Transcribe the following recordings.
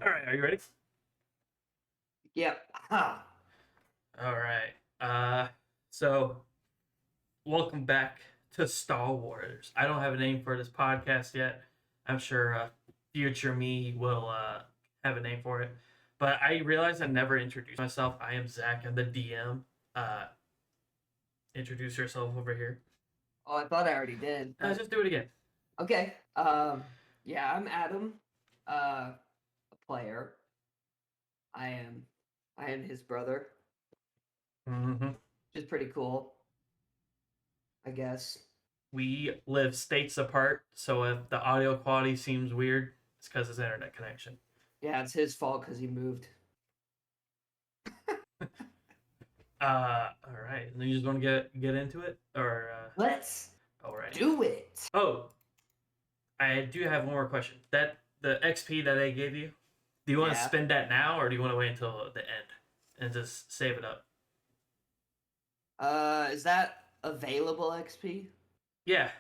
All right, are you ready? Yep. Huh. All right. So welcome back to Star Wars. I don't have a name for this podcast yet. I'm sure future me will have a name for it. But I realized I never introduced myself. I am Zach. I'm the DM. Uh, introduce yourself over here. Oh, I thought I already did, but Just do it again. okay. Yeah, I'm Adam, a player. I am, I am his brother, Mm-hmm. which is pretty cool, I guess. We live states apart, so if the audio quality seems weird, it's because his internet connection. Yeah, it's his fault because he moved. All right. And you just want to get into it, or Let's alrighty. do it. Oh, I do have one more question. That the XP that I gave you, do you want to Yeah. spend that now, or do you want to wait until the end and just save it up? Is that available XP? Yeah,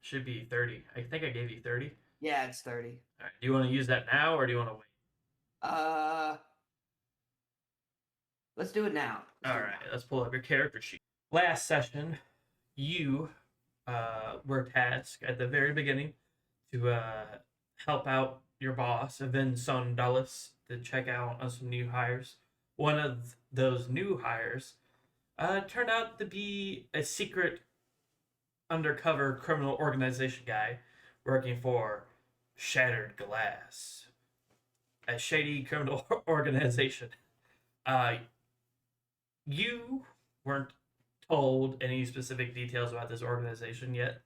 should be 30. I think I gave you 30. Yeah, it's 30. All right. Do you want to use that now, or do you want to wait? Uh, let's do it now. Let's All do it right. now. Let's pull up your character sheet. Last session, you were tasked at the very beginning to help out your boss, Son Dulles, to check out on some new hires. One of those new hires turned out to be a secret undercover criminal organization guy working for Shattered Glass, a shady criminal organization. Uh, you weren't told any specific details about this organization yet.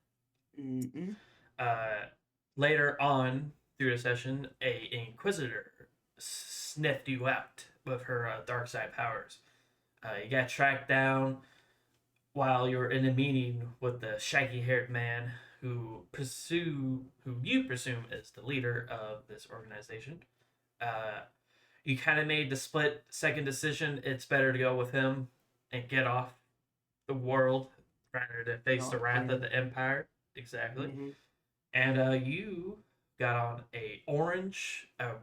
Mm-mm. Uh, Later on through the session, a inquisitor sniffed you out with her dark side powers. You got tracked down while you're in a meeting with the shaggy-haired man who you presume is the leader of this organization. Uh, you kind of made the split second decision. It's better to go with him and get off the world rather than Get face the off wrath of planet. the Empire. Exactly. Mm-hmm. And you got on a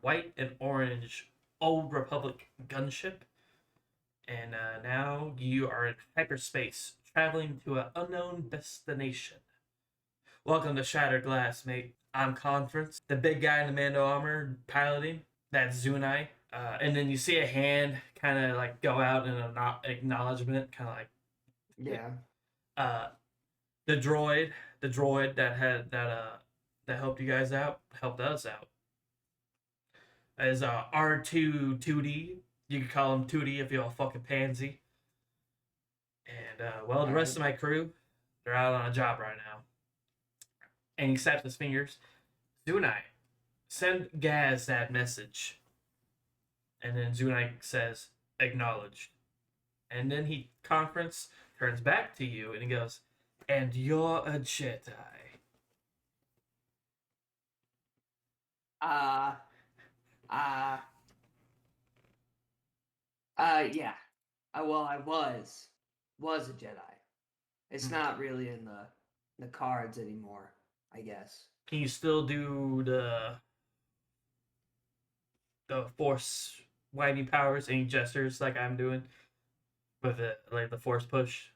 white and orange old Republic gunship, and now you are in hyperspace, traveling to an unknown destination. Welcome to Shattered Glass, mate. I'm Conference, the big guy in the Mando armor piloting. That's Zunnie. And then you see a hand kind of like go out in an acknowledgement, kind of like Yeah. uh, the droid that helped you guys out, helped us out, is R2 You could call him 2D if you're a fucking pansy. And well, All the rest right. of my crew, they're out on a job right now. And he snaps his fingers. Zunai, send Gaz that message. And then Zunai says, acknowledged. And then he conference turns back to you and he goes, and you're a Jedi. Uh, uh, yeah. Well, I was a Jedi. It's Hmm. not really in the cards anymore, I guess. Can you still do the force winding powers and gestures like I'm doing with it, like the force push?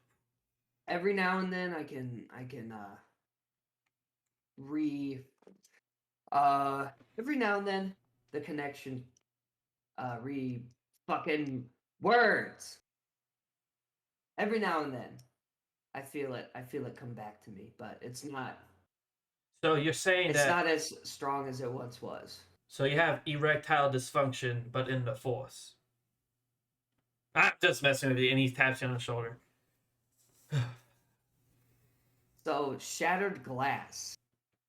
Every now and then I can re every now and then the connection re fucking words. Every now and then I feel it come back to me, but So you're saying it's that not as strong as it once was. so you have erectile dysfunction, but in the force. I'm just messing with you, and he taps you on the shoulder. So shattered glass.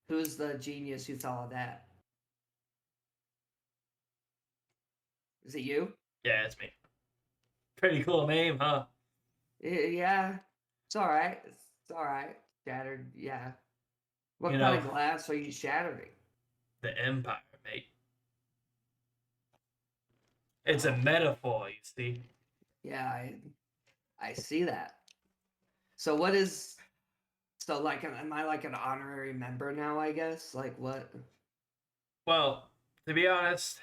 Who's the genius who thought of that? Is it you? Yeah, it's me. Pretty cool name, huh? Yeah. It's all right. It's all right. Shattered. Yeah. You What kind know, of glass are you shattering? the Empire, mate. It's a Oh, metaphor, you see. yeah. I see that. So what is so like? Am I like an honorary member now? I guess. Like what? Well, to be honest,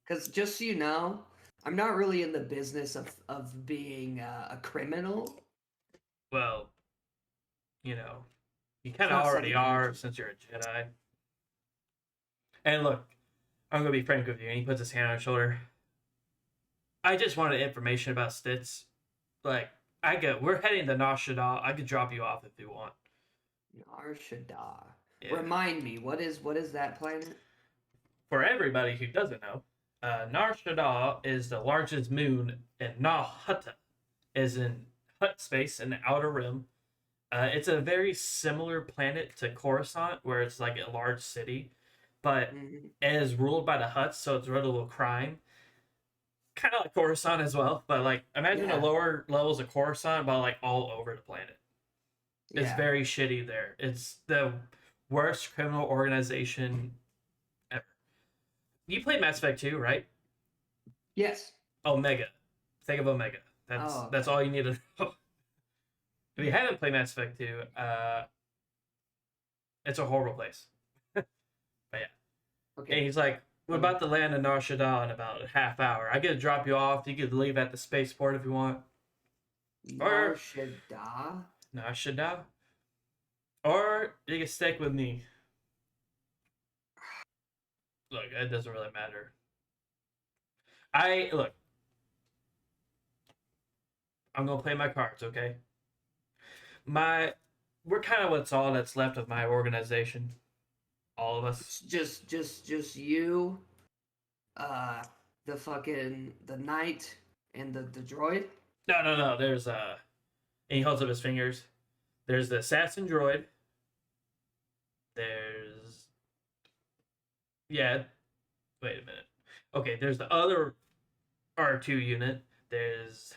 Because just so you know, I'm not really in the business of being a criminal. Well, you know, you It's kind of not already something I are enjoy. since you're a Jedi. And look, I'm gonna be frank with you. And he puts his hand on his shoulder. I just wanted information about Stitz. Like, we're heading to Nar Shaddaa. I could drop you off if you want. Nar Shaddaa. Yeah. Remind me, what is that planet? For everybody who doesn't know, Nar Shaddaa is the largest moon, and Nah Hutta is in Hut space in the outer rim. It's a very similar planet to Coruscant, where it's like a large city, but Mm-hmm. it is ruled by the Hutts, so it's ruled with crime. Kind of like Coruscant as well, but like imagine the Yeah, lower levels of Coruscant, but like all over the planet. It's yeah. very shitty there. It's the worst criminal organization ever. You played Mass Effect 2, right? Yes. Omega. Think of Omega. That's Oh, that's okay. all you need to know. If you haven't played Mass Effect 2, it's a horrible place. But yeah. And Okay. he's like, we're Um, about to land in Nar Shaddaa in about a half hour. I could drop you off. You could leave at the spaceport if you want. Nar Or Shaddaa. Nar Shaddaa. Or you can stick with me. Look, it doesn't really matter. Look, I'm gonna play my cards, okay? My we're kind of what's all that's left of my organization. All of us. It's just you, uh, the knight, and the droid. No. There's and he holds up his fingers. There's the assassin droid. There's yeah. Wait a minute. Okay, there's the other R2 unit. There's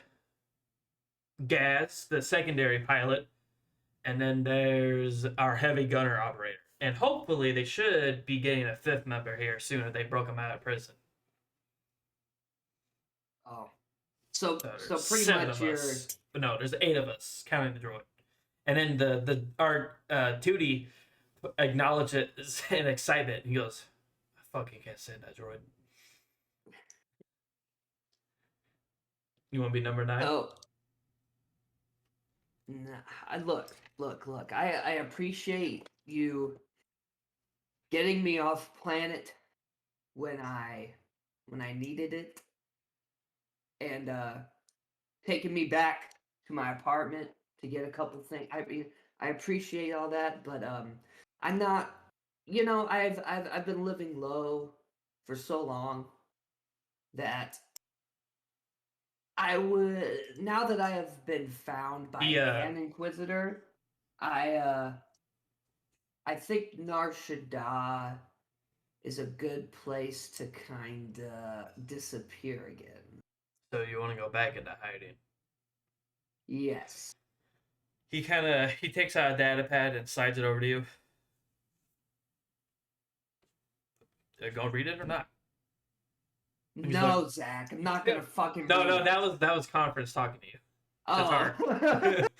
Gas, the secondary pilot, and then there's our heavy gunner operator. And hopefully they should be getting a fifth member here soon if they broke him out of prison. Oh, so So so there's pretty seven much of you're. us. But no, there's eight of us, counting the droid. And then the our Tootie acknowledges in excitement. He goes, I fucking can't stand that droid. You want to be number 9? So nah, look. I appreciate you getting me off planet when I needed it, and taking me back to my apartment to get a couple things. I mean, I appreciate all that, but I'm not. I've been living low for so long that I would, now that I have been found by He an Inquisitor, I uh I think Nar Shaddaa is a good place to kinda disappear again. so you want to go back into hiding. Yes. He takes out a data pad and slides it over to you. Gonna read it or not? He's like, No, Zach, I'm not gonna fucking no, read no, it. that was conference talking to you. To Oh. Tark.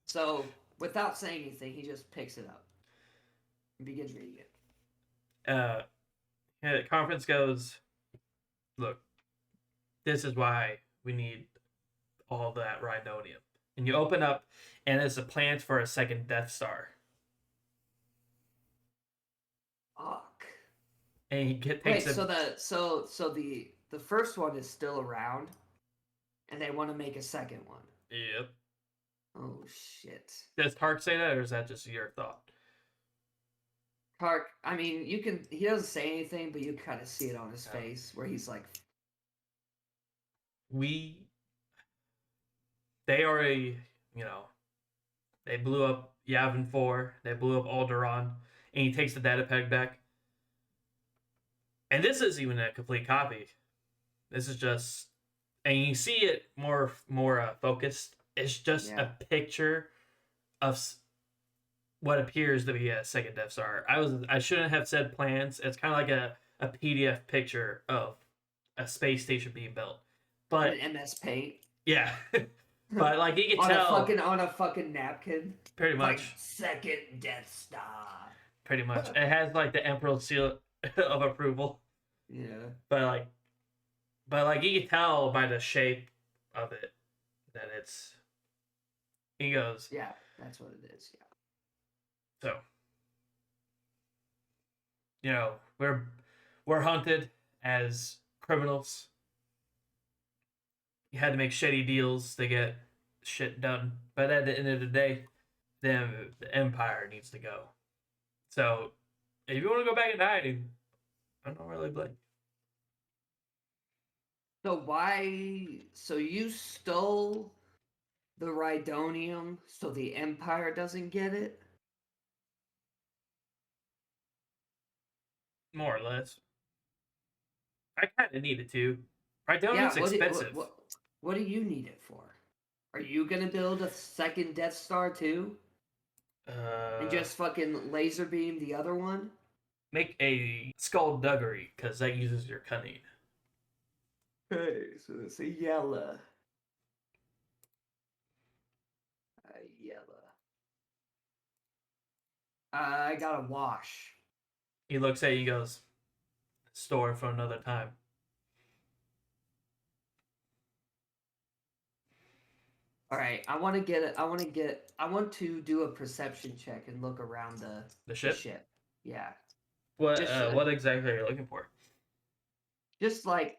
So, without saying anything, he just picks it up and begins reading it. Yeah, the conference goes, look, this is why we need all that rhydonium. And you open up, and it's a plant for a second Death Star. Fuck. And takes Wait, a so the first one is still around, and they want to make a second one. yep. Oh shit. Does Tark say that, or is that just your thought? Tark, I mean, he doesn't say anything, but you kind of see it on his No. face where he's like, We, they already, they blew up Yavin 4, they blew up Alderaan, and he takes the data peg back. And this isn't even a complete copy. This is just, and you see it more focused. It's just yeah. a picture of what appears to be a second Death Star. I shouldn't have said plans. It's kind of like a PDF picture of a space station being built. But an MS Paint. Yeah, but like you can on tell on a fucking napkin. pretty Like, much. second Death Star. Pretty much, it has like the Emperor seal of approval. Yeah. But like you can tell by the shape of it that it's. He goes, Yeah, that's what it is. Yeah. so you know we're hunted as criminals. You had to make shitty deals to get shit done, but at the end of the day, the empire needs to go. So if you want to go back and hiding, I don't really blame. So why? So you stole the Rhydonium so the Empire doesn't get it? More or less. I kind of needed to. Yeah. Rhydonium's expensive. What do you need it for? Are you gonna build a second Death Star too, and Uh, just fucking laser beam the other one? make a skullduggery because that uses your cunning. Okay, so it's a yellow. A yellow. I got a wash. He looks at you, and goes, "Store for another time." All right, I want to get it. I want to do a perception check and look around The the ship. ship. Yeah, What? just What exactly are you looking for? just like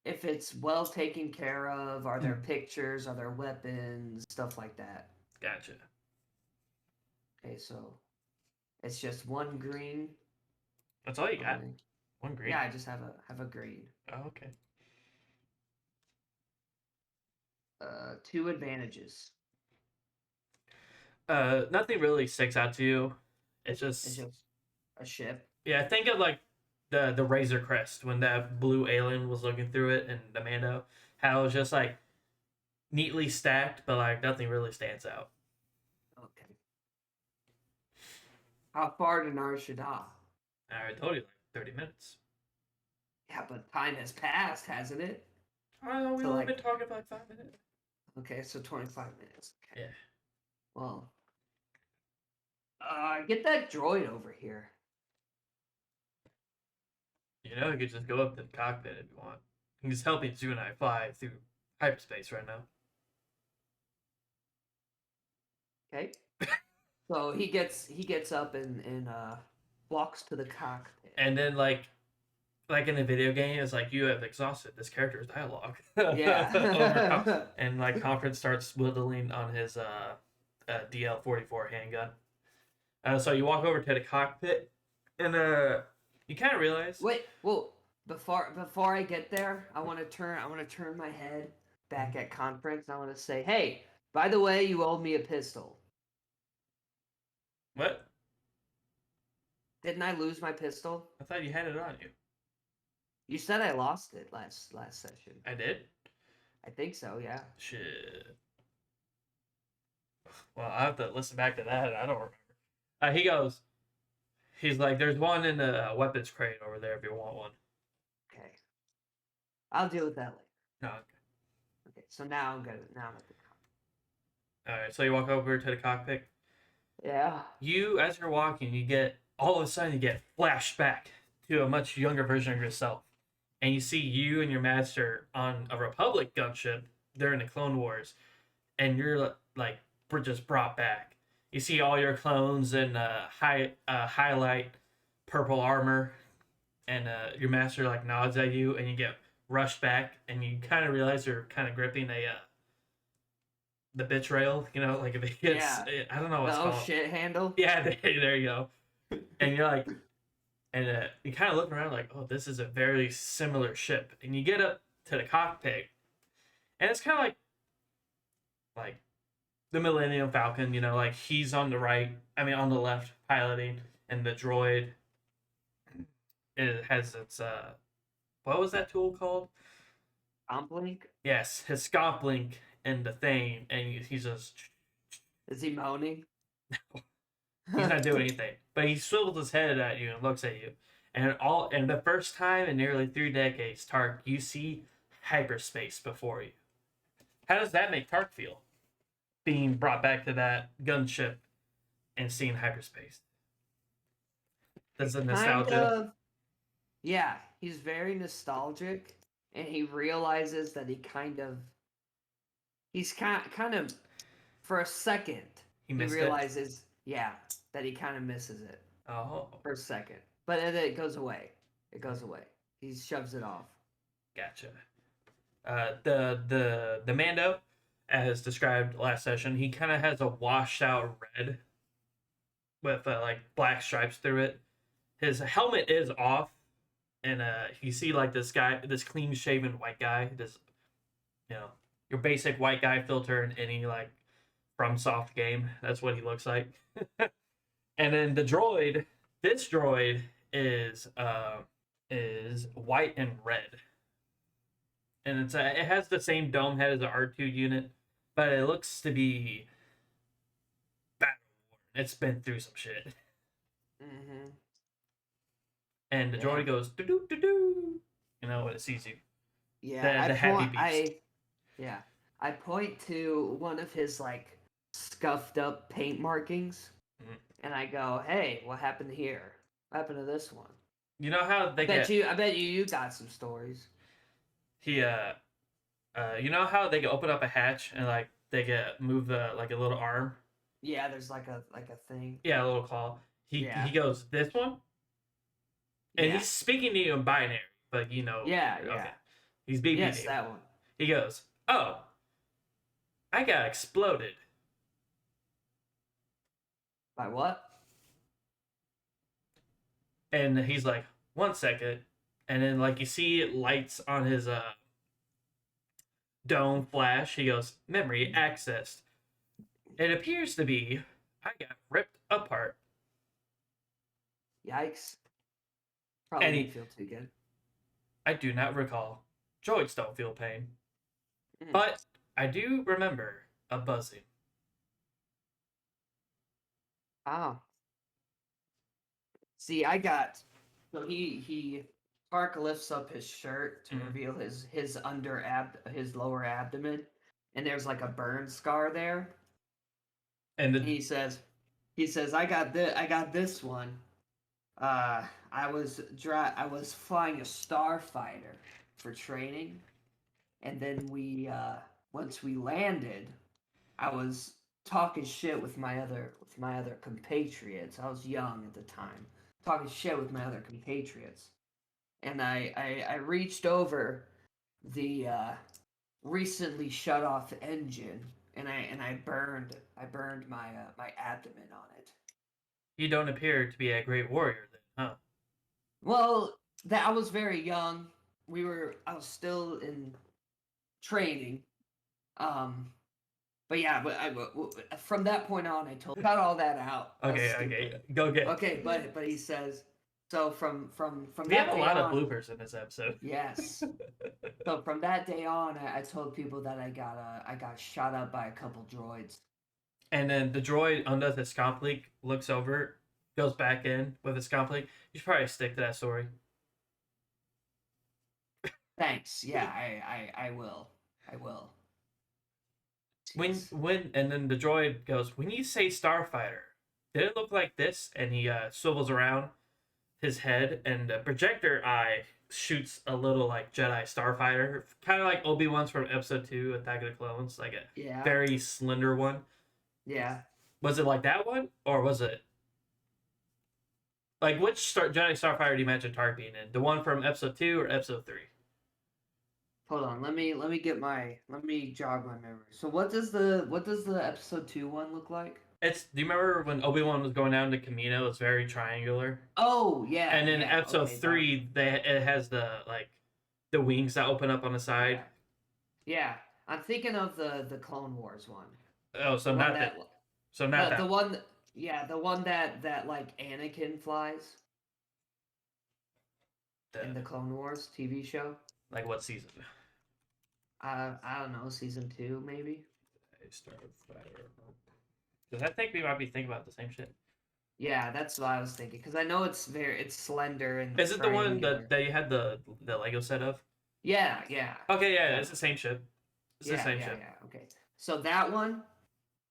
if it's well taken care of. Are there pictures? Are there weapons? Stuff like that. Gotcha. Okay, so it's just one green. That's all you got. Only. One green. Yeah, I just have a green. Oh, okay. Two advantages. Nothing really sticks out to you. It's It's just just a ship. yeah. Think of like the Razor Crest when that blue alien was looking through it and the Mando. How it was just like neatly stacked, but like nothing really stands out. Okay. How far to Nar Shaddaa? I told you like 30 minutes. Yeah, but time has passed, hasn't it? Oh, we So only like, been talking for like 5 minutes. okay, so 25 minutes. Okay. Yeah. Well, get that droid over here. You know, you could just go up to the cockpit if you want. You can just help Zoo and I fly through hyperspace right now. Okay. So he gets up and walks to the cockpit. And then like in the video game, it's like you have exhausted this character's dialogue. Yeah. And like Conference starts whittling on his DL-44 handgun. So you walk over to the cockpit, and you kind of realize Wait, well, before I get there, I want to turn my head back at Conference. I want to say, "Hey, by the way, you owed me a pistol. what? Didn't I lose my pistol? I thought you had it on you. You said I lost it last session. I did. I think so, yeah. Shit. Well, I have to listen back to that. I don't remember. He goes. He's like, "There's one in the weapons crate over there if you want one." Okay. I'll deal with that later. No. Okay. Okay, so now I'm good. Now I'm at the All right. So you walk over to the cockpit. Yeah. You, as you're walking, you get all of a sudden you get flashed back to a much younger version of yourself, and you see you and your master on a Republic gunship during the Clone Wars, and you're like just brought back. You see all your clones in highlight purple armor, and your master like nods at you, and you get rushed back, and you kind of realize you're kind of gripping a the bitch rail, you know, like if it gets, Yeah. I don't know what's The oh called. shit handle? Yeah, there you go. And you're like, and you kind of look around like, oh, this is a very similar ship. And you get up to the cockpit, and it's kind of like the Millennium Falcon, you know, like he's on the right, I mean on the left piloting, and the droid it has its what was that tool called? Complink? Yes, his scomp link in the thing, and he's just Is he moaning? he's not doing anything, but he swivels his head at you and looks at you. And the first time in nearly 3 decades, Tark, you see hyperspace before you. How does that make Tark feel? Being brought back to that gunship and seeing hyperspace. Does the Kind nostalgia? of. Yeah, he's very nostalgic, and he realizes that he's kind of for a second He he missed it. realizes, yeah, that he kind of misses it Oh, for a second, but then it goes away. It goes away. He shoves it off. gotcha. The Mando, as described last session, he kind of has a washed out red with like black stripes through it. His helmet is off, and you see like this guy, this clean shaven white guy, this you know your basic white guy filter in any like from soft game. That's what he looks like. And then the droid, this droid is white and red, and it has the same dome head as the R2 unit, but it looks to be battle worn. It's been through some shit. Mm-hmm. And the Yeah. droid goes doo doo doo doo. You know when it sees you. Yeah, The heavy beast. yeah. I point to one of his like scuffed up paint markings, Mhm. and I go, "Hey, what happened here? What happened to this one?" You know how they get I bet you got some stories. he you know how they can open up a hatch and like they get move the like a little arm. Yeah, there's like a thing. Yeah, a little claw. He Yeah. goes this one, and Yeah. he's speaking to you in binary, but you know, Yeah, okay, yeah. he's BBD. Yes, that one. He goes, oh, I got exploded. By what? And he's like, 1 second. And then like you see lights on his dome flash. He goes, memory accessed. It appears to be I got ripped apart. Yikes. Probably And didn't he, feel too good. I do not recall. Droids don't feel pain. Mm. But I do remember a buzzing. Oh. See, I got so he Tark lifts up his shirt to Mhm. reveal his lower abdomen, and there's like a burn scar there. And And he says I got this one. I was flying a starfighter for training, and then once we landed, I was talking shit with my other compatriots. I was young at the time, talking shit with my other compatriots, and I reached over the recently shut off engine, and I burned my abdomen on it. you don't appear to be a great warrior then, huh? Well, that I was very young. I was still in training. Um, but yeah, from that point on, I told cut all that out. That was Okay, stupid. go get. Okay, but he says so from We have that a day lot of on. bloopers in this episode. Yes. So from that day on, I told people that I got shot up by a couple droids. And then the droid undoes his scomp leak, looks over, goes back in with his scomp leak. You should probably stick to that story. Thanks. Yeah, I will. I will. Jeez. When and then the droid goes, when you say starfighter, did it look like this? And he swivels around his head, and the projector eye shoots a little like Jedi starfighter, kind of like Obi-Wan's from Episode 2, Attack of the Clones, like a Yeah. very slender one. Yeah. Was it like that one, or was it like which Jedi starfighter do you imagine Tark being in? The one from Episode 2 or Episode 3? Hold on. Let me jog my memory. So what does the episode 2 one look like? It's. Do you remember when Obi-Wan was going down to Camino? It's very triangular. Oh yeah, And in yeah. Episode Okay, 3, it has the like the wings that open up on the side. yeah. Yeah. I'm thinking of the Clone Wars one. Oh, so The one not that. that So not the that. one yeah, the one that like Anakin flies in the Clone Wars TV show. Like what season? I don't know, season 2 maybe. Starfighter. Because I think we might be thinking about the same shit. Yeah, that's what I was thinking because I know it's slender and Is it the one triangular. that you had the Lego set of? Yeah, yeah. Okay, yeah, it's the same ship. It's the same ship. Yeah. Okay. So that one,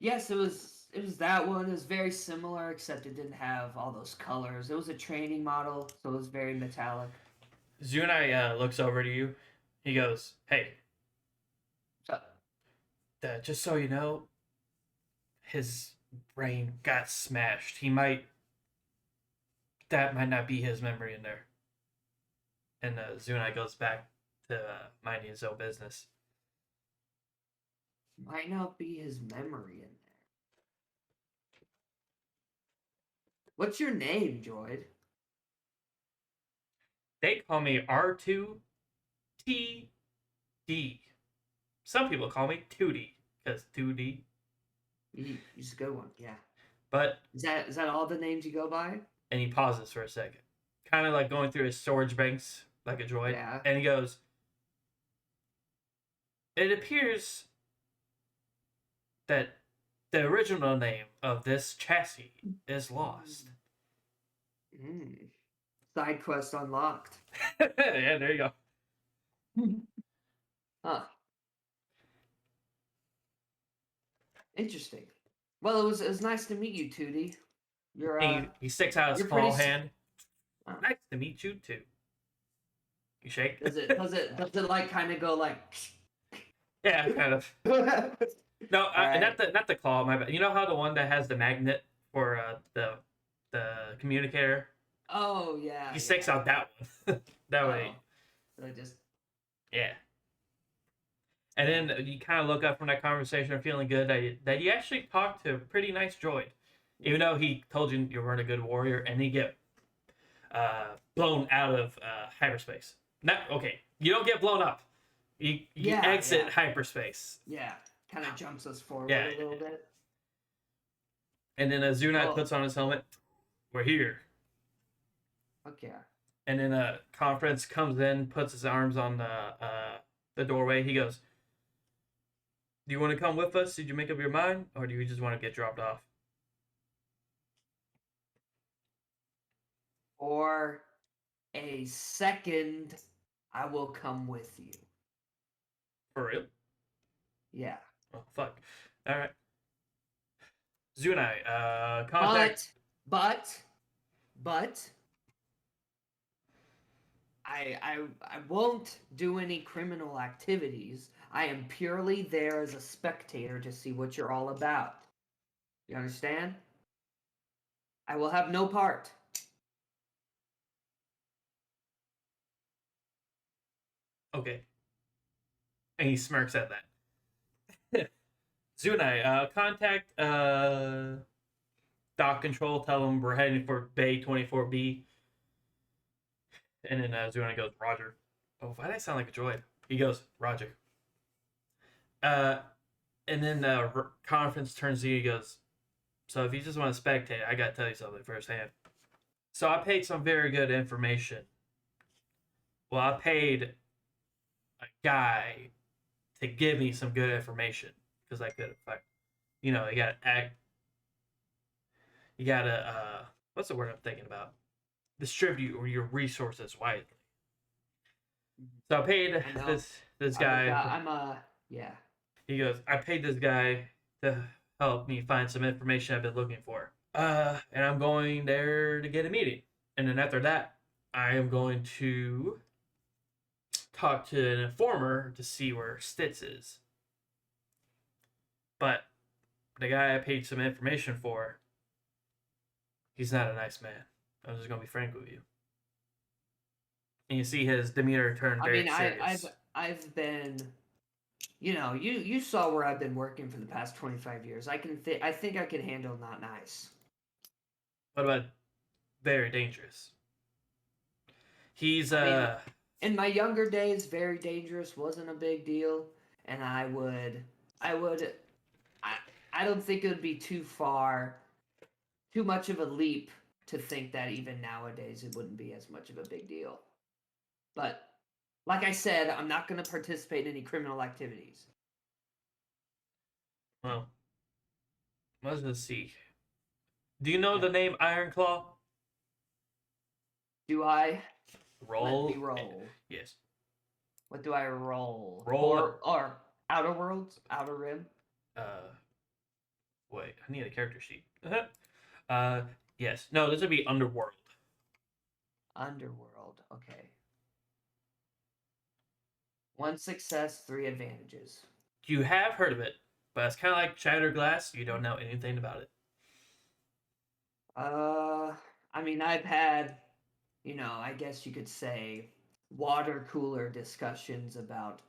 yes, it was that one. It was very similar, except it didn't have all those colors. It was a training model, so it was very metallic. Zunai looks over to you. He goes, "Hey, So, just so you know, his brain got smashed. He might that might not be his memory in there." And Zunai goes back to minding his own business. might not be his memory in there. What's your name, Droid? They call me R2TD. Some people call me 2D because 2D. He's a good one, yeah. But Is that all the names you go by? and he pauses for a second, kind of like going through his storage banks like a droid, Yeah. and he goes, "It appears that the original name of this chassis is lost." Mm. Side quest unlocked. Yeah, there you go. Huh. Interesting. Well, it was nice to meet you, Tootie. You're He sticks out his you're pretty. small hand. Uh, "Nice to meet you too." You shake. does it like kind of go like? Yeah, kind of. No, Alright. not the claw. My bad. You know how the one that has the magnet for the communicator? Oh yeah. He sticks Yeah. out that one. That way, Oh. So just. yeah. And then you kind of look up from that conversation, feeling good that you actually talked to a pretty nice droid, even though he told you you weren't a good warrior, and he get blown out of hyperspace. Not okay. You don't get blown up. You Yeah. exit Yeah. hyperspace. Yeah. Kind of jumps us forward Yeah. a little bit. And then Zunat Oh. puts on his helmet. "We're here." Okay. And then Conference comes in, puts his arms on the doorway. He goes, "Do you want to come with us? Did you make up your mind, or do you just want to get dropped off?" For a second, I will come with you. For real? Yeah. Oh fuck! All right, Zunai, contact. But I won't do any criminal activities. I am purely there as a spectator to see what you're all about. You understand? I will have no part. Okay, and he smirks at that. Zunai, contact dock control. Tell them we're heading for Bay 24B. And then Zunai goes, "Roger." Oh, why did I sound like a droid? He goes, "Roger." Uh, and then Conference turns to you. He goes, "So if you just want to spectate, I gotta tell you something firsthand. So I paid some very good information. Well, I paid a guy to give me some good information because I could have, you gotta act, you gotta, what's the word I'm thinking about? Distribute your resources wisely. So I paid I know. this I'm a guy. guy. Yeah. He goes, I paid this guy to help me find some information I've been looking for. And I'm going there to get a meeting. And then after that, I am going to talk to an informer to see where Stitz is. But the guy I paid some information for, he's not a nice man. I'm just gonna be frank with you. And you see his demeanor turn I very mean, serious. I've been, you saw where I've been working for the past 25 years. I think I can handle not nice. What about very dangerous? He's I mean, in my younger days, very dangerous wasn't a big deal, and I would, I, I don't think it would be too much of a leap to think that even nowadays it wouldn't be as much of a big deal. But like I said, I'm not going to participate in any criminal activities. well, let's just see. Do you know Yeah. the name Iron Claw? Do I? Let me Roll. roll. Yes. What do I roll? Roll up. Or Outer Worlds? Outer Rim? Uh, wait. I need a character sheet. Yes. No, this would be Underworld. Underworld. Okay. 1 success, 3 advantages. You have heard of it, but it's kind of like Shattered Glass. You don't know anything about it. I mean, I've had, I guess you could say, water cooler discussions about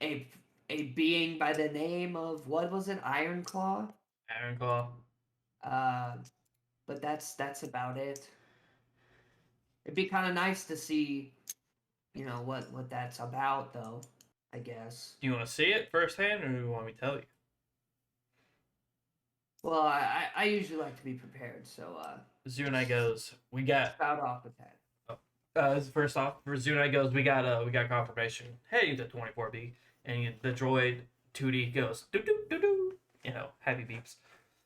a a being by the name of, what was it, Ironclaw? Iron Claw. Uh, but that's about it. It'd be kind of nice to see, what that's about, though. I guess. Do you want to see it firsthand, or do you want me to tell you? Well, I usually like to be prepared, so Zunai goes, we got. spout off with that. First off, for Zunai goes, we got confirmation. Hey, the 24B, and the droid 2D goes, doo doo doo doo. Happy beeps.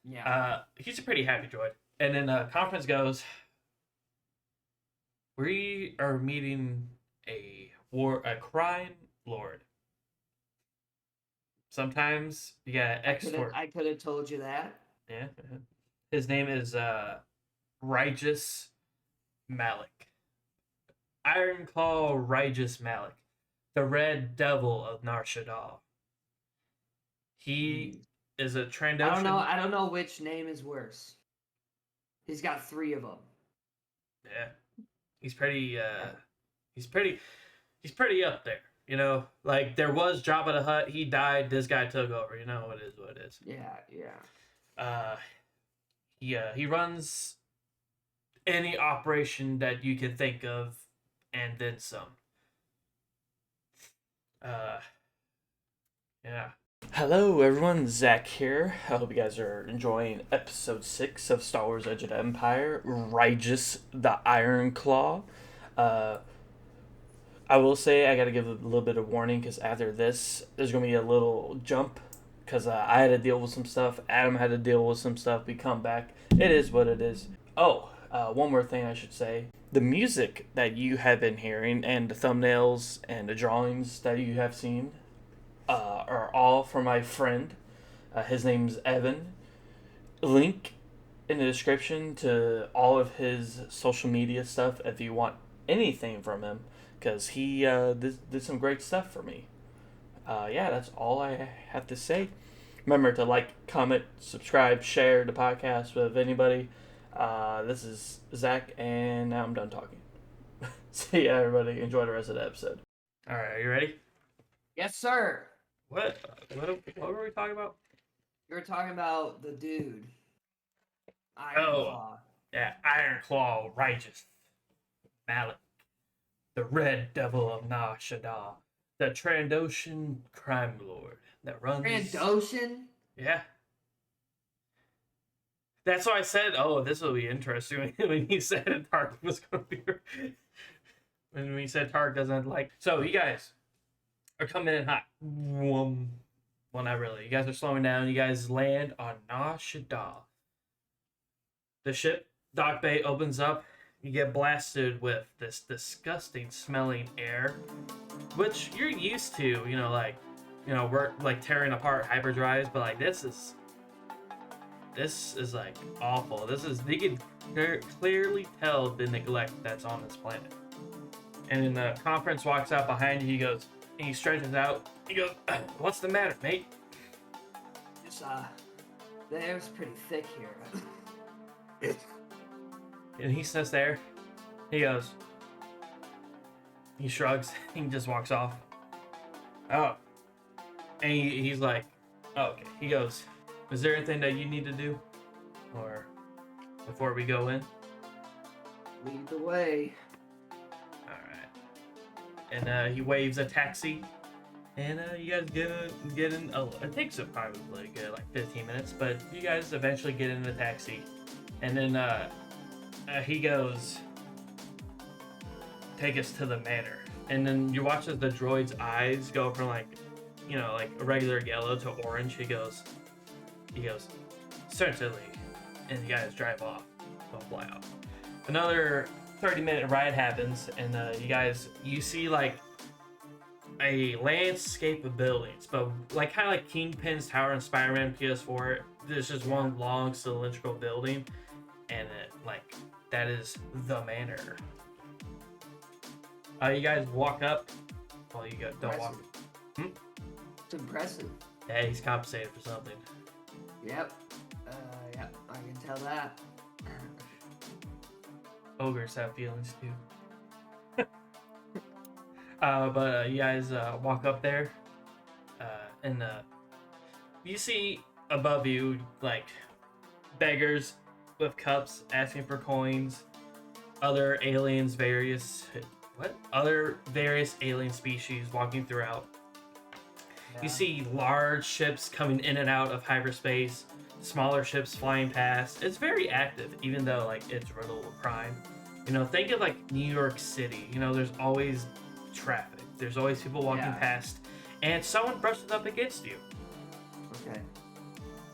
Yeah. He's a pretty happy droid. And then conference goes, we are meeting a crime lord. Sometimes you got export. I could have told you that. Yeah. His name is Regis Malik. Ironclaw Regis Malik, the Red Devil of Nar Shaddaa. He is a Trandoshan. I don't know which name is worse. He's got 3 of them. Yeah, he's pretty. He's pretty up there. Like there was Jabba the Hutt. He died. This guy took over. It is what it is. Yeah. He runs any operation that you can think of, and then some. Yeah. Hello, everyone. Zach here. I hope you guys are enjoying episode 6 of Star Wars: Edge of the Empire. Regis the Iron Claw. I will say I got to give a little bit of warning because after this, there's going to be a little jump because I had to deal with some stuff. Adam had to deal with some stuff. We come back. It is what it is. Oh, one more thing I should say. The music that you have been hearing and the thumbnails and the drawings that you have seen are all from my friend. His name's Evan. Link in the description to all of his social media stuff if you want anything from him. Because he did some great stuff for me. Yeah, that's all I have to say. Remember to like, comment, subscribe, share the podcast with anybody. This is Zach, and now I'm done talking. See ya, everybody. Enjoy the rest of the episode. All right, are you ready? Yes, sir. What were we talking about? You were talking about the dude. Ironclaw. Yeah, Ironclaw Regis Malik. The Red Devil of Nar Shaddaa, the Trandoshan crime lord that runs. Trandoshan? Yeah. That's why I said, "Oh, this will be interesting." When he said Tark was going to be, when we said Tark doesn't like. So you guys are coming in hot. Well, not really. You guys are slowing down. You guys land on Nar Shaddaa. The ship dock bay opens up. You get blasted with this disgusting smelling air, which you're used to, we're like tearing apart hyperdrives, but like this is like awful. You can clearly tell the neglect that's on this planet. And then the conference walks out behind you. He goes, and he stretches out. He goes, "What's the matter, mate?" Just the air's pretty thick here. And he sits there. He goes. He shrugs. He just walks off. Oh. And he's like, oh, okay. He goes, is there anything that you need to do? Or before we go in? Lead the way. Alright. And he waves a taxi. And you guys get in. Oh, it takes probably good, like 15 minutes. But you guys eventually get in the taxi. And then he goes, take us to the manor. And then you watch as the droid's eyes go from like a regular yellow to orange. He goes, certainly. And you guys drive off. Don't fly off. Another 30-minute ride happens, and you see like a landscape of buildings, but like kind of like Kingpin's Tower in Spider-Man PS4. There's just one long cylindrical building, and that is the manor. You guys walk up. Well, don't walk. Hmm? It's impressive. Yeah, he's compensated for something. Yep. Yep, I can tell that. Ogres have feelings too. But you guys walk up there, and you see above you like beggars with cups asking for coins, other aliens, other various alien species walking throughout. Yeah. You see large ships coming in and out of hyperspace, smaller ships flying past. It's very active, even though like it's riddled with crime. You know, think of like New York City. You know, there's always traffic. There's always people walking past, and someone brushes up against you. Okay.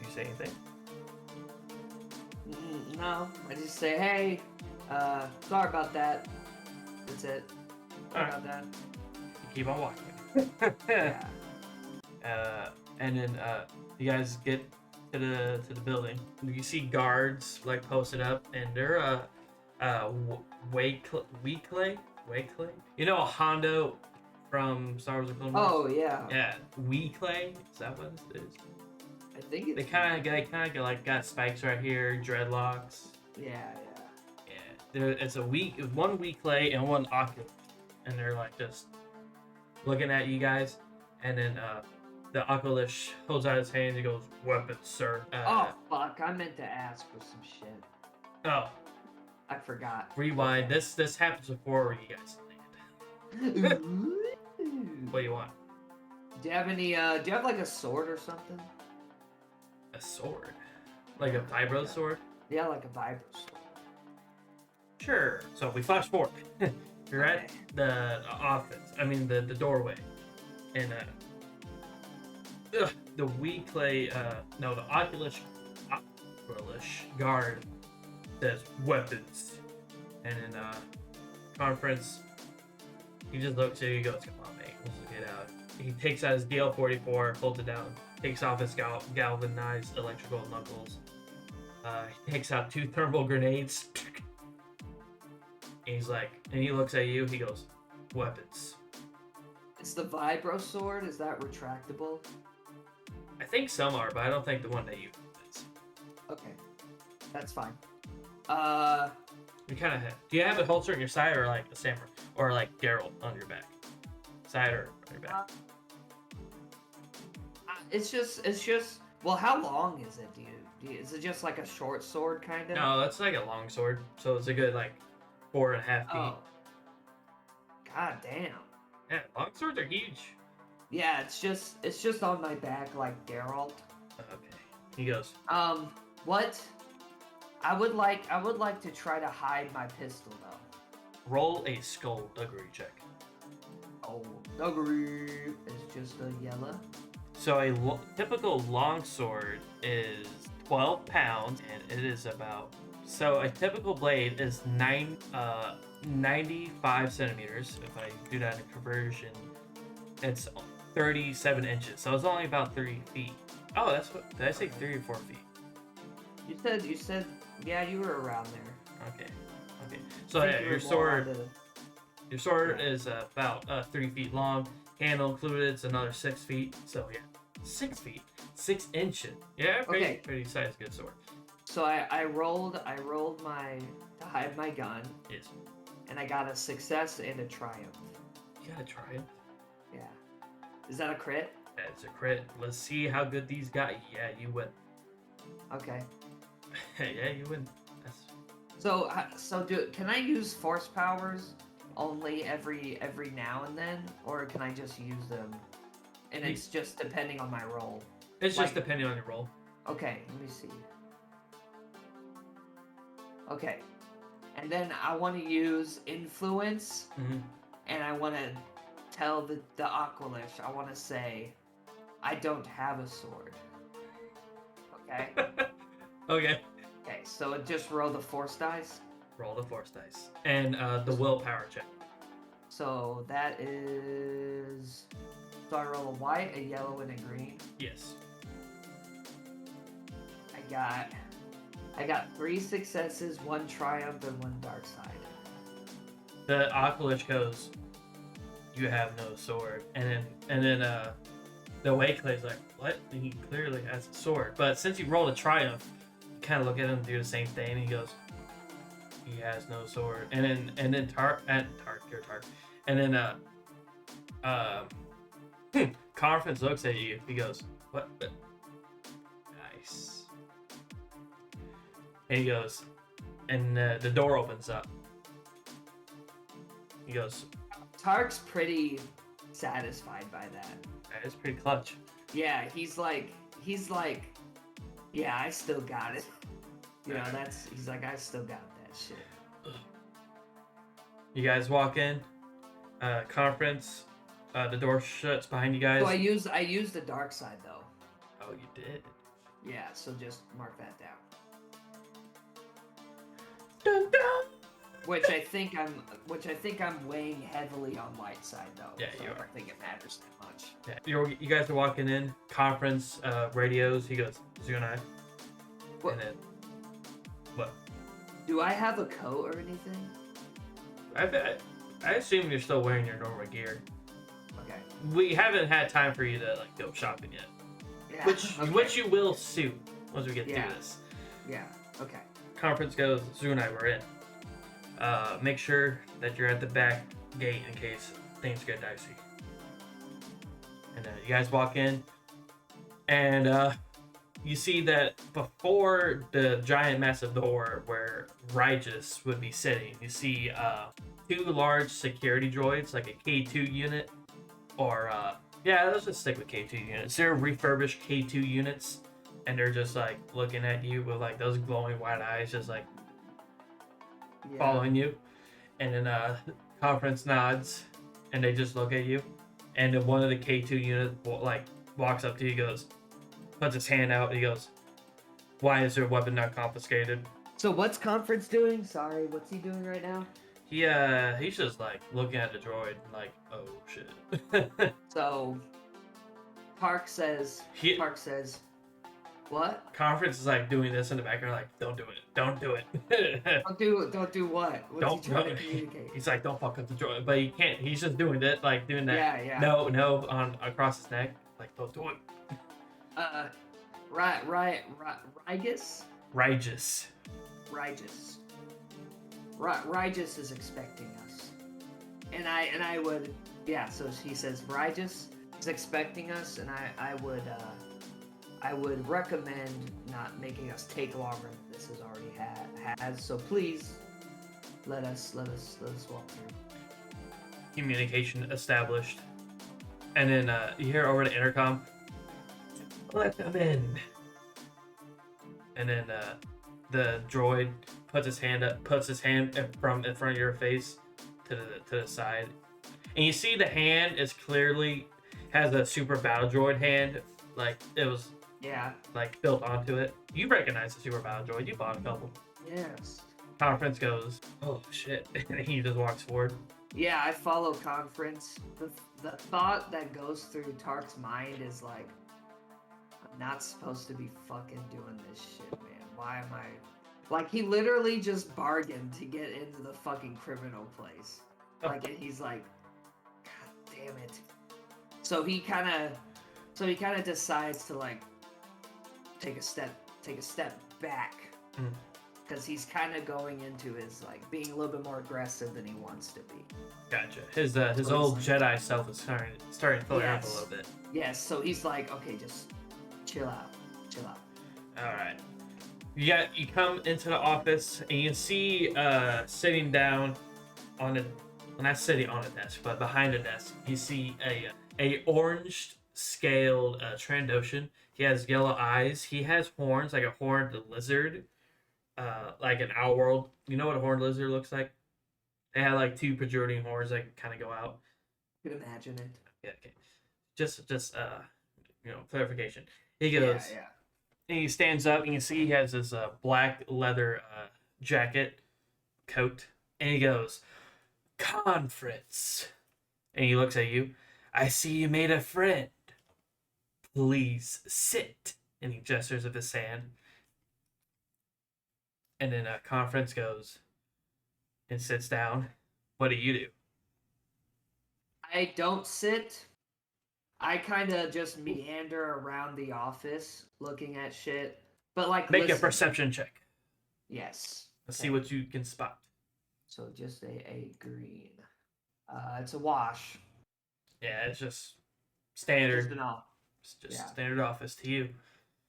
You say anything? No, I just say, hey, sorry about that. That's it. Sorry about that. You keep on walking. Yeah. And then you guys get to the building. You see guards like posted up, and they're Weekley. You know Hondo from Star Wars: The Clone Wars? Oh yeah. Yeah, Weekley. Is that what it is? I think it's. They kind of like got spikes right here, dreadlocks. Yeah. Yeah, it's one Weekley and one Oculus, and they're like just looking at you guys, and then the Oculus holds out his hand and he goes, "Weapons, sir." Oh fuck! I meant to ask for some shit. Oh, I forgot. rewind. Okay. This happens before you guys land. What do you want? Do you have any? Do you have like a sword or something? A sword, like a vibro sword. Yeah, like a vibro sword. Sure. So we flash forward. You're at the office. I mean the doorway, and the Weekley, no, the Oculus guard says weapons, and in conference, he just looks at you. He goes, "Come on, mate, let's get out." He takes out his DL-44, folds it down, takes off his galvanized electrical knuckles. He takes out 2 thermal grenades. And he's like, and he looks at you. He goes, "Weapons." It's the vibro sword. Is that retractable? I think some are, but I don't think the one that you is. Okay, that's fine. You kind of have. Do you have a holster on your side, or like a samurai, or like Geralt on your back, side or on your back? It's just. Well, how long is it? Is it just like a short sword kind of? No, that's like a long sword, so it's a good like 4.5 feet. Oh. God damn. Yeah, long swords are huge. Yeah, it's just on my back like Geralt. Okay. He goes, What? I would like to try to hide my pistol though. roll a skullduggery check. Oh, duggery is just a yellow. So a typical longsword is 12 pounds, and it is about. So a typical blade is 95 centimeters. If I do that in conversion, it's 37 inches. So it's only about 3 feet. Oh, that's what. Did I say 3 or 4 feet? You said, yeah, you were around there. Okay. So yeah, your sword is about 3 feet long. Handle included, it's another 6 feet. So yeah, 6 feet, 6 inches. Yeah, pretty size good sword. So I rolled to hide my gun. Yes. And I got a success and a triumph. You got a triumph. Yeah. Is that a crit? Yeah, it's a crit. Let's see how good these got. Yeah, you win. Okay. Yeah, you win. Can I use force powers only every now and then, or can I just use them? And it's just depending on my roll. It's just depending on your roll. Okay, let me see. Okay, and then I want to use influence, and I want to tell the Aqualish. I want to say, I don't have a sword. Okay. Okay. Okay, so just roll the force dice. Roll the force dice and the willpower check. So that is. So I roll a white, a yellow, and a green. Yes. I got 3 successes, 1 triumph, and 1 dark side. The Aqualish goes, you have no sword. And then the way Clay's like, what? And he clearly has a sword. But since you rolled a triumph, you kind of look at him and do the same thing. And he goes, he has no sword. And then Tark, you're Tark. And then Conference looks at you. He goes, what? Nice. And he goes, and the door opens up. He goes, Tark's pretty satisfied by that. that is pretty clutch. Yeah, he's like, yeah, I still got it. You know, he's like, I still got that shit. You guys walk in, conference, the door shuts behind you guys. So I used the dark side though. Oh, you did? Yeah, so just mark that down. Dun, dun. Which I think I'm weighing heavily on light side though. Yeah, so you I are. don't think it matters that much. Yeah, you guys are walking in, conference, radios. He goes, Zunnie. What? And then, what? Do I have a coat or anything? I assume you're still wearing your normal gear. Okay. We haven't had time for you to like go shopping yet. Yeah. Which you will soon once we get through this. Yeah. Okay. Conference goes, Zunnie, we're in. Make sure that you're at the back gate in case things get dicey. And you guys walk in, and you see that before the giant massive door where Regis would be sitting, you see two large security droids, like a K2 unit, or yeah, let's just stick with K2 units. They're refurbished K2 units, and they're just like looking at you with like those glowing white eyes, just like following you. And then conference nods, and they just look at you. And then one of the K2 units like walks up to you, goes, puts his hand out, and he goes, "Why is your weapon not confiscated?" So what's Conference doing? Sorry, what's he doing right now? He's just like looking at the droid, like, oh shit. So Tark says, what? Conference is like doing this in the background, like, don't do it, don't do it. Don't do what? What's he trying to communicate? He's like, don't fuck up the droid, but he can't. He's just doing that, like doing that. Yeah. No, on across his neck, like, don't do it. Regis? Regis. Regis is expecting us, and I would, yeah. So he says Regis is expecting us, and I would recommend not making us take longer than this has already has. So please, let us walk through. Communication established, and then you hear over the intercom, "Let them in." And then the droid puts his hand in front of your face to the side, and you see the hand is clearly has a super battle droid hand, like it was like built onto it. You recognize the super battle droid. You bought a couple. Yes. Conference goes, oh shit, and he just walks forward. Yeah, I follow Conference. The thought that goes through Tark's mind is like, I'm not supposed to be fucking doing this shit, man. Why am I... Like, he literally just bargained to get into the fucking criminal place. Like, and he's like, God damn it. So he kind of decides to, like, take a step back. Because he's kind of going into his, like, being a little bit more aggressive than he wants to be. Gotcha. His old Jedi self is starting to flare up a little bit. Yes, so he's like, okay, just chill out. All right. You come into the office and you see sitting down on a, well, not sitting on a desk, but behind a desk, you see a orange scaled Trandoshan. He has yellow eyes. He has horns, like a horned lizard, like an outworld. You know what a horned lizard looks like? They have like two protruding horns that kind of go out. You can imagine it. Yeah. Okay. Just clarification. He goes. Yeah. And he stands up, and you see he has this black leather jacket, coat, and he goes, "Conference." And he looks at you. "I see you made a friend. Please sit." And he gestures with his hand. And then Conference goes and sits down. What do you do? I don't sit. I kind of just meander around the office looking at shit, but like Make a listening. perception check. Yes. Let's Okay. see what you can spot. So just a green. It's a wash. Yeah, it's just Just standard. an off. It's just Yeah. standard office to you.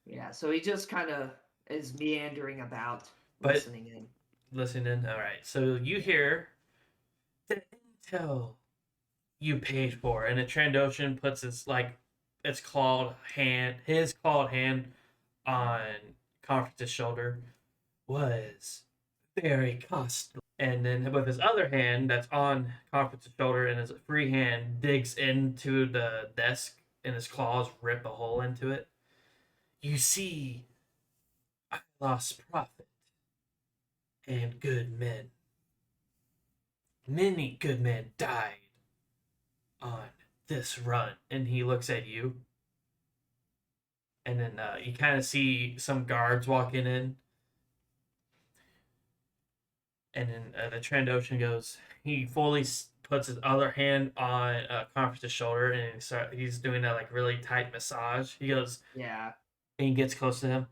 Yeah. So he just kind of is meandering about, But listening in. listening. All right. So you hear the intel you paid for, and the Trandoshan puts his clawed hand on Conference's shoulder. Was very costly. And then with his other hand that's on Conference's shoulder and his free hand digs into the desk and his claws rip a hole into it. You see, I lost profit and good men. Many good men died on this run. And he looks at you. And then you kind of see some guards walking in. And then the Trandoshan goes, he fully puts his other hand on Conference's shoulder and he's doing that like really tight massage. He goes, Yeah. and he gets close to him.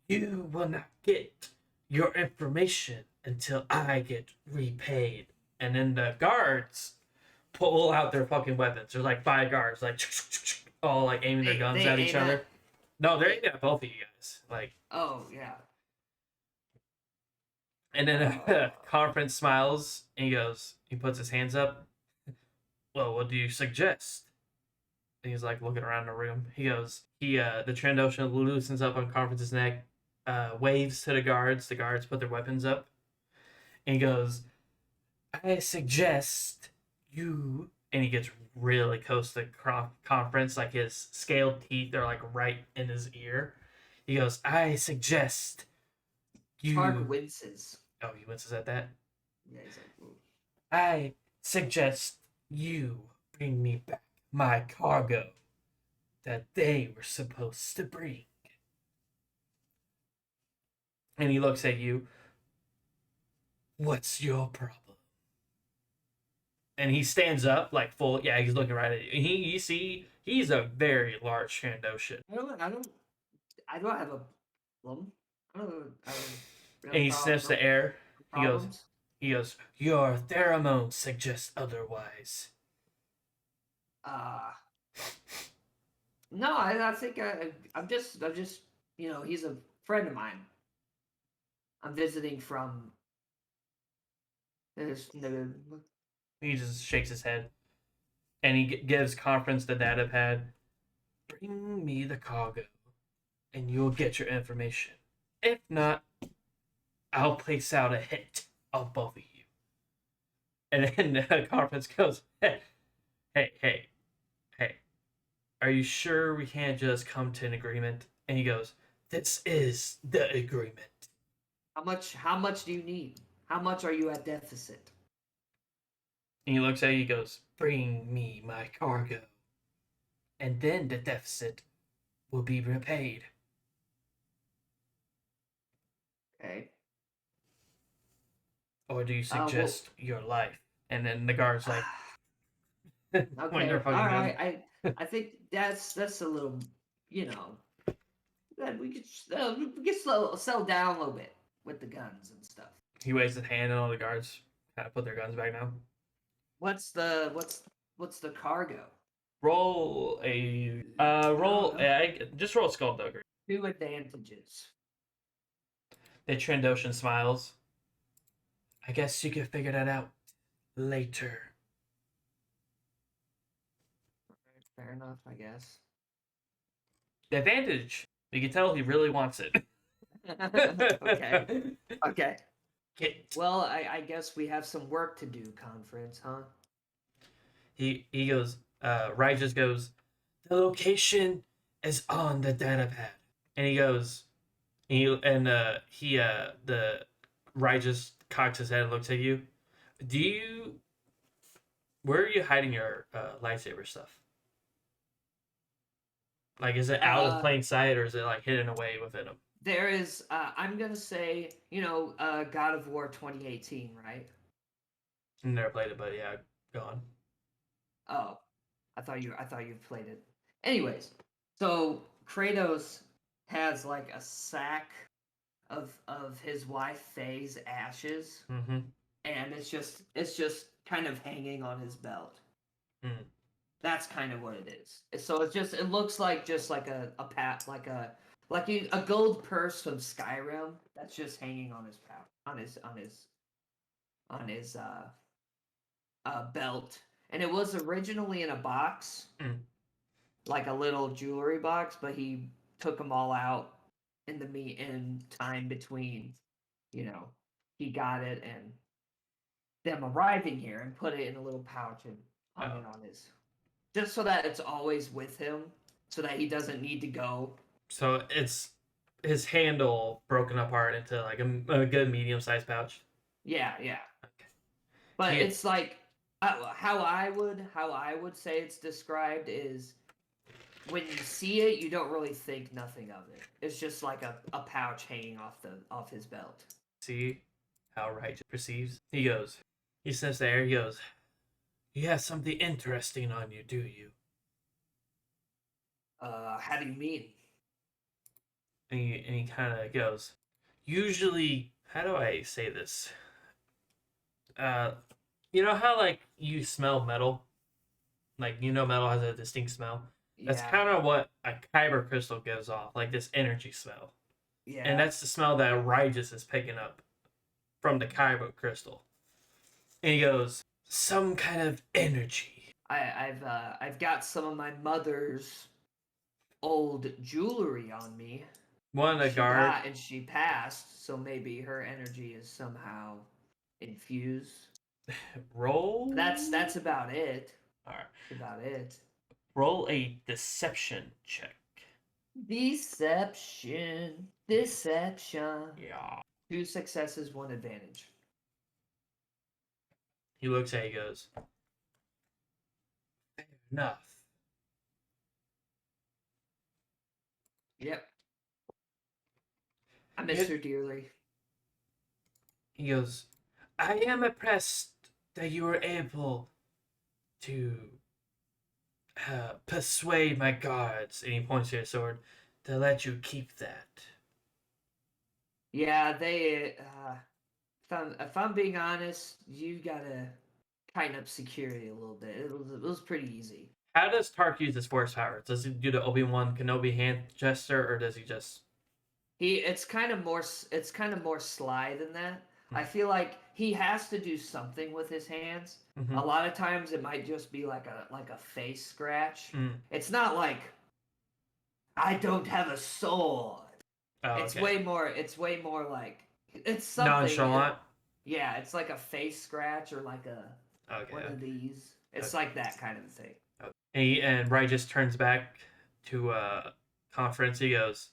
You will not get your information until I get repaid. And then the guards pull out their fucking weapons. There's like 5 guards, like all like aiming their guns They at each aim other. at. No, they're aiming at both of you guys. Like, Oh yeah. and then Conference smiles and he puts his hands up. Well, what do you suggest? And he's like looking around the room. The Trandoshan loosens up on Conference's neck, waves to the guards. The guards put their weapons up. And he goes, I suggest you. And he gets really close to the Conference. Like his scaled teeth are like right in his ear. He goes, I suggest you. Tark winces. Oh, he winces at that? Yeah, he's like, ooh. I suggest you bring me back my cargo that they were supposed to bring. And he looks at you. What's your problem? And he stands up like full. Yeah, he's looking right at you. You see, he's a very large Trandoshan. I don't have a problem. I don't have And he sniffs the air. problems. He goes, your pheromones suggest otherwise. No, I think I'm just he's a friend of mine. I'm visiting from this. He just shakes his head. And he gives Conference the data pad. Bring me the cargo, and you'll get your information. If not, I'll place out a hit on both of you. And then the Conference goes, hey. Are you sure we can't just come to an agreement? And he goes, this is the agreement. How much do you need? How much are you at deficit? And he looks at you, he goes, bring me my cargo. And then the deficit will be repaid. Okay. Or do you suggest your life? And then the guard's like, okay. All right. I think that's a little, that we could slow down a little bit with the guns and stuff. He waves his hand, and all the guards kind of put their guns back now. What's the cargo? Roll a just roll a skullduggery. 2 advantages. The Trandoshan smiles. I guess you can figure that out later. Fair enough, I guess. The advantage. You can tell he really wants it. Okay. Get. Well, I guess we have some work to do, Conference, huh? He goes. Regis goes. The location is on the data pad, and he goes. The Regis cocks his head and looks at you. Where are you hiding your lightsaber stuff? Like, is it out of plain sight, or is it like hidden away within him? There is. I'm gonna say, God of War 2018, right? Never played it, but yeah, go on. Oh, I thought you played it. Anyways, so Kratos has like a sack of his wife Faye's ashes, Mm-hmm. and it's just kind of hanging on his belt. Mm. That's kind of what it is. So it looks like just like a pat like a gold purse from Skyrim that's just hanging on his pouch on his belt, and it was originally in a box, Mm. like a little jewelry box, but he took them all out in time between, you know, he got it and them arriving here and put it in a little pouch and hung Oh. it on his, just so that it's always with him, so that he doesn't need to go. So it's his handle broken apart into like a good medium sized pouch. Yeah, yeah. Okay. But He it's like how I would say it's described is when you see it, you don't really think nothing of it. It's just like a pouch hanging off his belt. see how Righteous perceives. He sits there. He goes, "You have something interesting on you, do you?" How do you mean? And he kind of goes, "Usually, how do I say this? Uh, you know how like you smell metal, like metal has a distinct smell. That's Yeah, kind of what a kyber crystal gives off, like this energy smell, and yeah. that's the smell that Righteous is picking up from the kyber crystal." And he goes, "Some kind of energy." I've got some of my mother's old jewelry on me. One of the She guard died and she passed, so maybe her energy is somehow infused. roll. That's about it. All right, That's about it. roll a deception check. Deception. Deception. Yeah. 2 successes, 1 advantage. He looks at you, goes, "Fair enough." Yep. I He, miss her dearly. he goes, "I am impressed that you were able to persuade my guards," and he points to his sword, "to let you keep that." Yeah, they if I'm being honest, you gotta tighten up security a little bit. It was pretty easy. How does Tark use his force powers? Does he do the Obi-Wan Kenobi hand gesture, or does he just... It's kind of more sly than that. I Mm. feel like he has to do something with his hands. Mm-hmm. A lot of times it might just be like a face scratch. Mm. It's not like I don't have a sword. Oh, It's okay. way more like it's something. Nonchalant. Yeah, it's like a face scratch or like a one Okay. of these. It's Okay. like that kind of thing. Okay. And Ray just turns back to conference. He goes,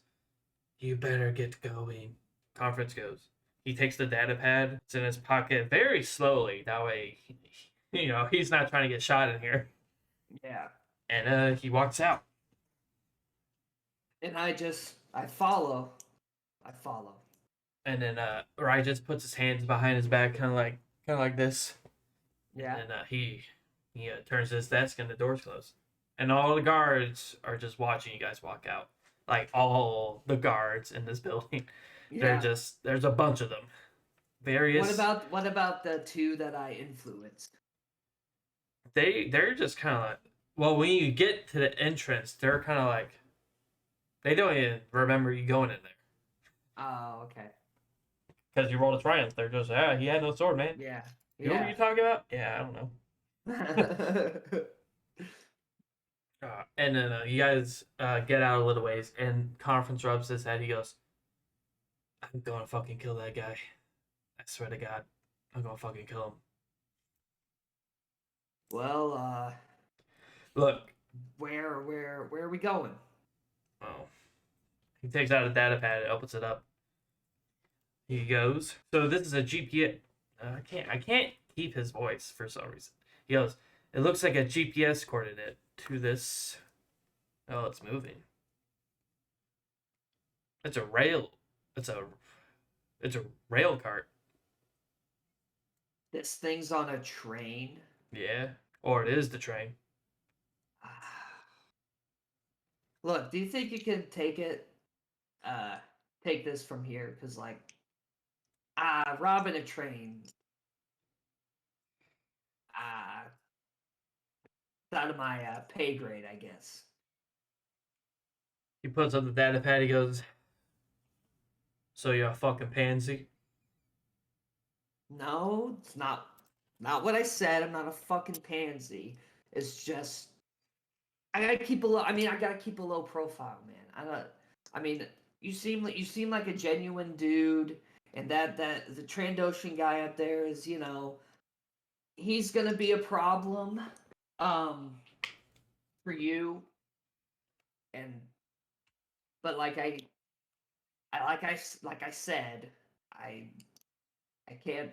"You better get going." Conference goes. He takes the data pad. It's in his pocket very slowly. That way, he's not trying to get shot in here. Yeah. And he walks out. And I follow. I follow. And then Ray just puts his hands behind his back, kind of like this. And Yeah. then he turns to his desk, and the door's closed. And all the guards are just watching you guys walk out. Like all the guards in this building, Yeah. there's a bunch of them. Various What about the 2 that I influenced? they're just kind of like, well, when you get to the entrance, they're kind of like, they don't even remember you going in there Oh, okay. because you rolled a triumph. They're just, he had no sword, man. Yeah. Who are Yeah. you talking about? Yeah, I don't know. And then you guys get out a little ways, and Conference rubs his head. He goes, "I'm gonna fucking kill that guy. I swear to God, I'm gonna fucking kill him." Well, Look, where are we going? oh, he takes out a data pad and opens it up. He goes, "So this is a GPS." I can't keep his voice for some reason. He goes, "It looks like a GPS coordinate to this." Oh, it's moving. It's a rail. It's a it's a rail cart. This thing's on a train. Yeah. Or it is the train. Look, do you think you can take it? Take this from here, because like, robbing a train, it's out of my pay grade, I guess. He puts up the data pad. He goes, "So you're a fucking pansy." No, it's not what I said. I'm not a fucking pansy. It's just I gotta keep a low. I mean, I gotta keep a low profile, man. I don't. I mean, you seem like a genuine dude, and that the Trandoshan guy up there is, he's gonna be a problem, um, for you. And but like I said, I I can't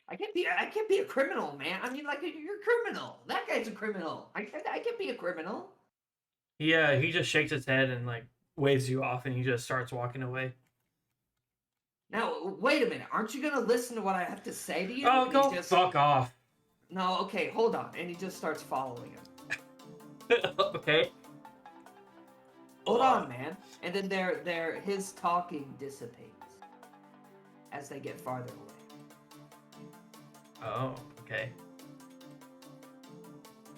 I can't be a criminal, man. I mean, like you're a criminal. That guy's a criminal. I can't be a criminal. Yeah, he just shakes his head and like waves you off, and he just starts walking away. Now, wait a minute. Aren't you gonna listen to what I have to say to you? Oh, And go he just fuck off. no. Okay, hold on. And he just starts following him. Okay. Hold on, man. And then his talking dissipates as they get farther away. Oh, okay.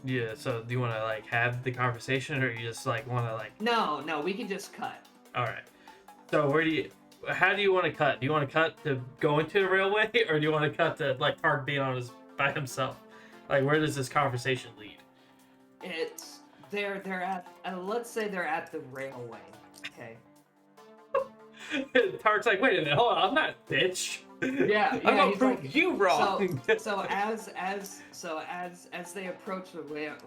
Yeah. So, do you want to like have the conversation, or you just like want to like? No, we can just cut. All right. So, how do you want to cut? Do you want to cut to go into the railway, or do you want to cut to like Tark being on his by himself? Like, where does this conversation lead? They're at let's say they're at the railway. Okay. Tark's like, wait a minute, hold on, I'm not a bitch. Yeah, I'm gonna he's prove like, you wrong. So as they approach the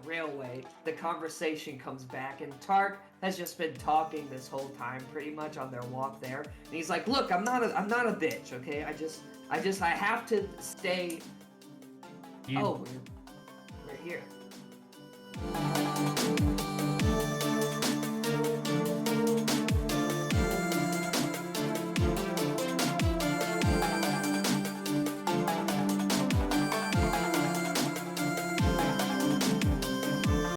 railway, the conversation comes back, and Tark has just been talking this whole time, pretty much on their walk there. And he's like, "Look, I'm not a bitch, okay? I have to stay." You, Oh, we're here.